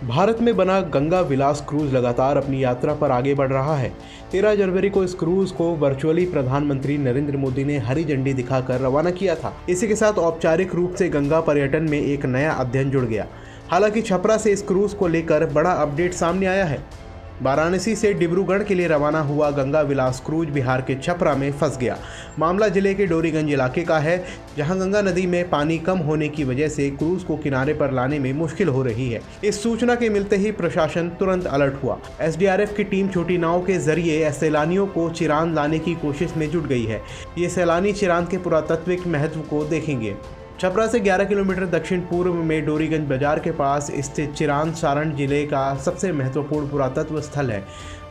भारत में बना गंगा विलास क्रूज लगातार अपनी यात्रा पर आगे बढ़ रहा है। 13 जनवरी को इस क्रूज को वर्चुअली प्रधानमंत्री नरेंद्र मोदी ने हरी झंडी दिखाकर रवाना किया था। इसी के साथ औपचारिक रूप से गंगा पर्यटन में एक नया अध्ययन जुड़ गया। हालांकि छपरा से इस क्रूज को लेकर बड़ा अपडेट सामने आया है। वाराणसी से डिब्रूगढ़ के लिए रवाना हुआ गंगा विलास क्रूज बिहार के छपरा में फंस गया। मामला जिले के डोरीगंज इलाके का है, जहां गंगा नदी में पानी कम होने की वजह से क्रूज को किनारे पर लाने में मुश्किल हो रही है। इस सूचना के मिलते ही प्रशासन तुरंत अलर्ट हुआ। एसडीआरएफ की टीम छोटी नाव के जरिए सैलानियों को चिरांद लाने की कोशिश में जुट गई है। ये सैलानी चिरांद के पुरातात्विक महत्व को देखेंगे। छपरा से 11 किलोमीटर दक्षिण पूर्व में डोरीगंज बाजार के पास स्थित चिरांद सारण जिले का सबसे महत्वपूर्ण पुरातत्व स्थल है।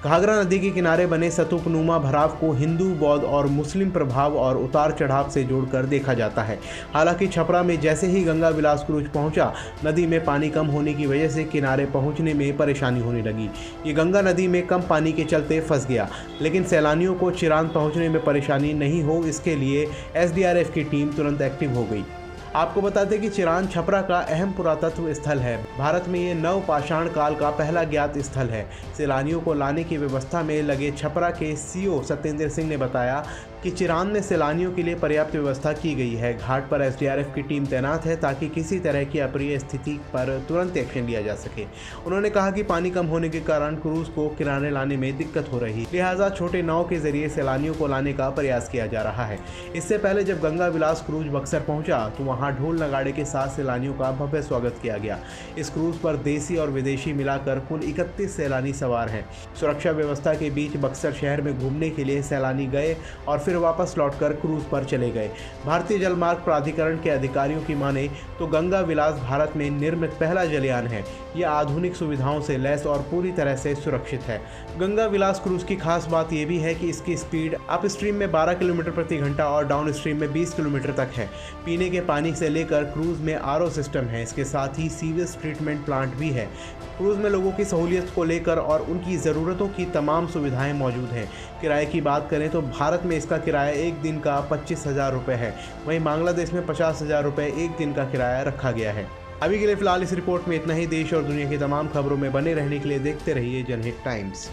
घाघरा नदी के किनारे बने स्तूपनुमा भराव को हिंदू, बौद्ध और मुस्लिम प्रभाव और उतार चढ़ाव से जोड़कर देखा जाता है। हालांकि छपरा में जैसे ही गंगा विलास क्रूज पहुंचा, नदी में पानी कम होने की वजह से किनारे पहुंचने में परेशानी होने लगी। ये गंगा नदी में कम पानी के चलते फंस गया, लेकिन सैलानियों को चिरांद पहुँचने में परेशानी नहीं हो, इसके लिए एसडीआरएफ की टीम तुरंत एक्टिव हो गई। आपको बता दें कि चिरांद छपरा का अहम पुरातत्व स्थल है। भारत में ये नवपाषाण काल का पहला ज्ञात स्थल है। सैलानियों को लाने की व्यवस्था में लगे छपरा के सीओ सत्येंद्र सिंह ने बताया कि चिरांद में सैलानियों के लिए पर्याप्त व्यवस्था की गई है। घाट पर एसडीआरएफ की टीम तैनात है ताकि किसी तरह की अप्रिय स्थिति पर तुरंत एक्शन लिया जा सके। उन्होंने कहा कि पानी कम होने के कारण क्रूज को किनारे लाने में दिक्कत हो रही, लिहाजा छोटे नाव के जरिए सैलानियों को लाने का प्रयास किया जा रहा है। इससे पहले जब गंगा विलास क्रूज बक्सर पहुंचा तो वहां ढोल नगाड़े के साथ सैलानियों का भव्य स्वागत किया गया। इस क्रूज पर देसी और विदेशी मिलाकर कुल 31 सैलानी सवार हैं। सुरक्षा व्यवस्था के बीच बक्सर शहर में घूमने के लिए सैलानी गए और फिर वापस लौटकर क्रूज पर चले गए। भारतीय जलमार्ग प्राधिकरण के अधिकारियों की माने तो गंगा विलास भारत में निर्मित पहला जलयान है। यह आधुनिक सुविधाओं से लैस और पूरी तरह से सुरक्षित है। गंगा विलास क्रूज की खास बात यह भी है कि इसकी स्पीड अप स्ट्रीम में 12 किलोमीटर प्रति घंटा और डाउन स्ट्रीम में 20 किलोमीटर तक है। पीने के पानी से लेकर क्रूज में आरओ सिस्टम है। इसके साथ ही सीवेज ट्रीटमेंट प्लांट भी है। क्रूज में लोगों की सहूलियत को लेकर और उनकी ज़रूरतों की तमाम सुविधाएं मौजूद हैं। किराए की बात करें तो भारत में इसका किराया एक दिन का 25,000 रुपये है। वहीं बांग्लादेश में 50,000 रुपये एक दिन का किराया रखा गया है। अभी के लिए फिलहाल इस रिपोर्ट में इतना ही। देश और दुनिया की तमाम खबरों में बने रहने के लिए देखते रहिए जनहित टाइम्स।